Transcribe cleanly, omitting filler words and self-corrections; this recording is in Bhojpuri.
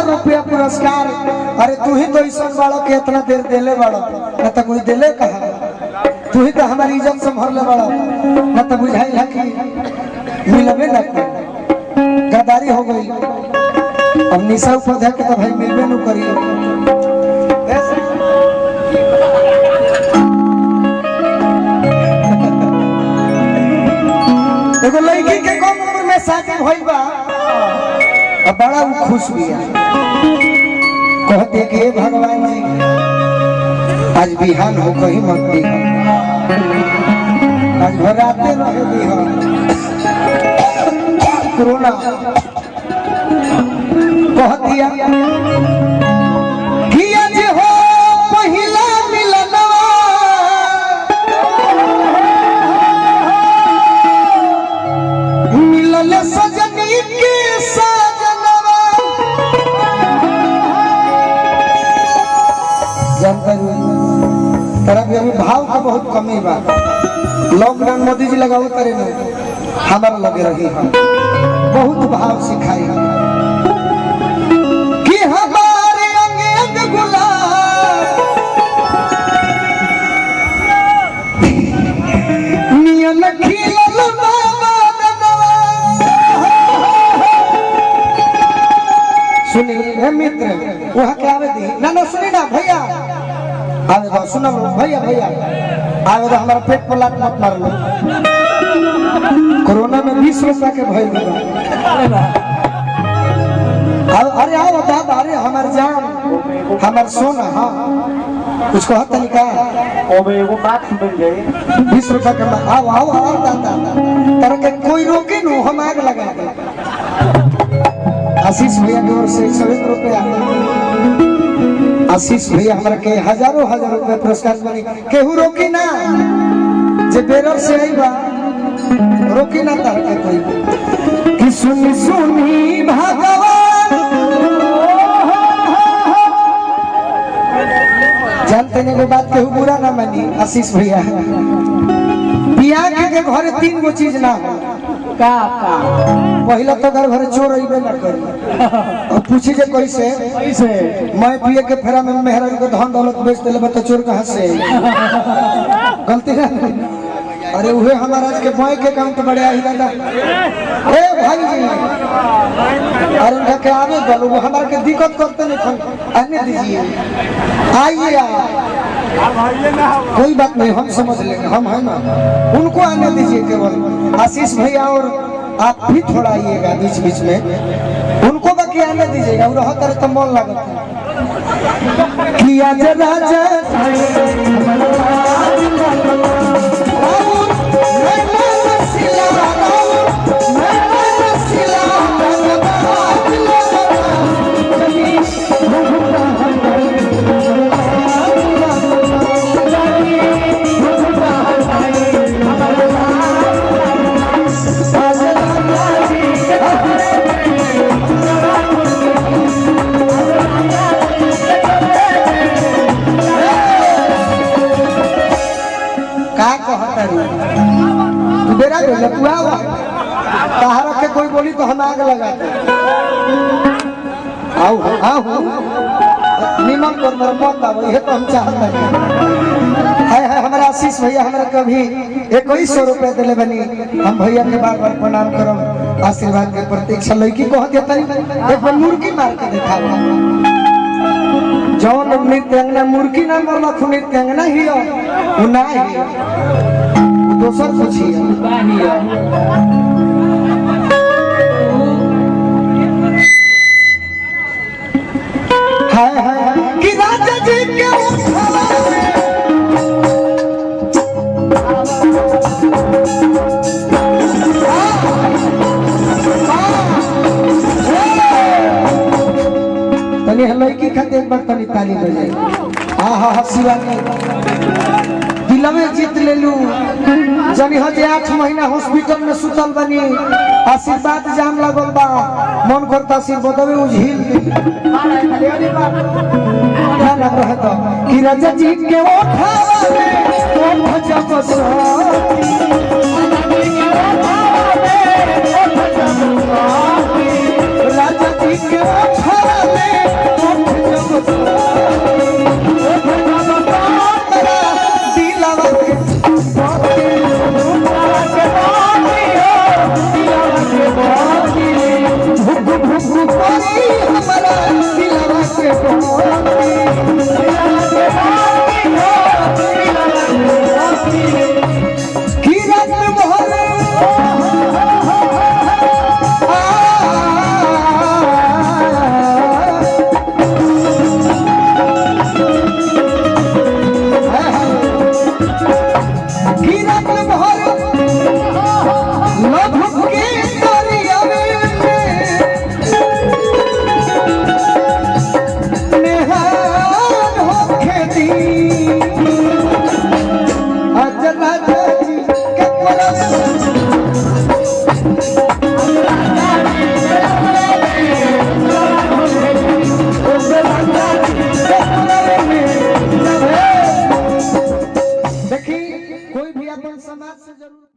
रुपया पुरस्कार। अरे तू ही तो ईश्वर वालों के इतना देर देले वालों न तो कोई दिले कहा। तू ही तो हमारी इज्जत संभरले वाला न तो बुझाई है कि मिलबे न कर गद्दारी हो गई। अब निशा उपाध्याय के तो भाई मिलबे न करी। देखो लड़की के कम उम्र में शादी भइल बा और बड़ा खुश भी है। कहते कि हे भगवान जी आज बिहान हो कहीं मत दी, आज भराते रहे दी कोरोना कह दिया कि आज हो पहिला मिलनवा मिलल सजनी के सजनवा। तरह भी अभी भाव का बहुत कमी बा। लॉकडाउन मोदी जी लगाओ करे में हमारा लगे रही है बहुत भाव सिखाई कि हमारे अंगे अंग गुलाब नियन खिलल सुनी हे मित्र वहाँ के आवे दी ना सुनी ना भैया आवे दो सुनो भैया भैया आवे दो हमारा पेट पर लात मत मार लो। कोरोना में 20 रुपया के भय मिला। अरे आओ दादा अरे हमार जान हमार सोना हाँ कुछ कहत तनिका ओबे एगो बात सुन जाए 20 रुपया के आओ आओ आओ दादा तरह के कोई रोके नो हम आग लगा दे। आशीष भैया की ओर से 100 रुपया आशीष भैया हमारा के हजारों रुपए पुरस्कार बनी केहू रोकी ना जे बेरर से आई बा रोकी ना तार के कोई कि सुनी सुनी भगवान जानते नहीं वो बात केहू बुरा ना मानी। आशीष भैया बिया के घरे 3 गो चीज ना हो का पहला तो घर चोर अइबे ना कर और पूछी जे कैसे मैं पिए के फेरा में मेहरान को धन दौलत बेच देले बता चोर कहां से गलती ना। अरे उहे हमारा आज के बैंक अकाउंट बड़े आई दादा ए भाई जी अरे उनका के आवे बोलो वो हमारे के दिक्कत करते नहीं आने दीजिए आइए कोई बात नहीं हम समझ लेंगे हम है ना उनको आने दीजिए केवल। आशीष भैया और आप भी थोड़ा आइएगा बीच बीच में उनको बाकी आने दीजिएगा और हर तो मन लगता है कि आज राजा के कोई बोली तो हम आग लगाते आओ आओ निमन कर मत आओ ये तो हम चाहते हैं। है हमारा आशीष भैया हमारा कभी 2100 रुपए दिले बनी हम भैया के बार बार प्रणाम करम आशीर्वाद के प्रतीक्षा लड़की को एक बार मुर्गी मार के दिखा जौन नृत्यांगना मुर्गी ना मरला नृत्यांगना ही वो ना ही दोसर कुछ ही है कि राजा जी के तनी लड़की खाते एक बार तनी ताली बजाई हाँ शिवानी दिलवे जीत ले लू जनी हो जे 8 महीना हॉस्पिटल में सुतल बनी आशीर्वाद जाम लगल बा मन करता आशीर्वाद में उझिल कि राजा जी के ओठावा में ओठ जब राजा जी के ओठावा में मोरी हमारा दिलवा के किरण मोहरे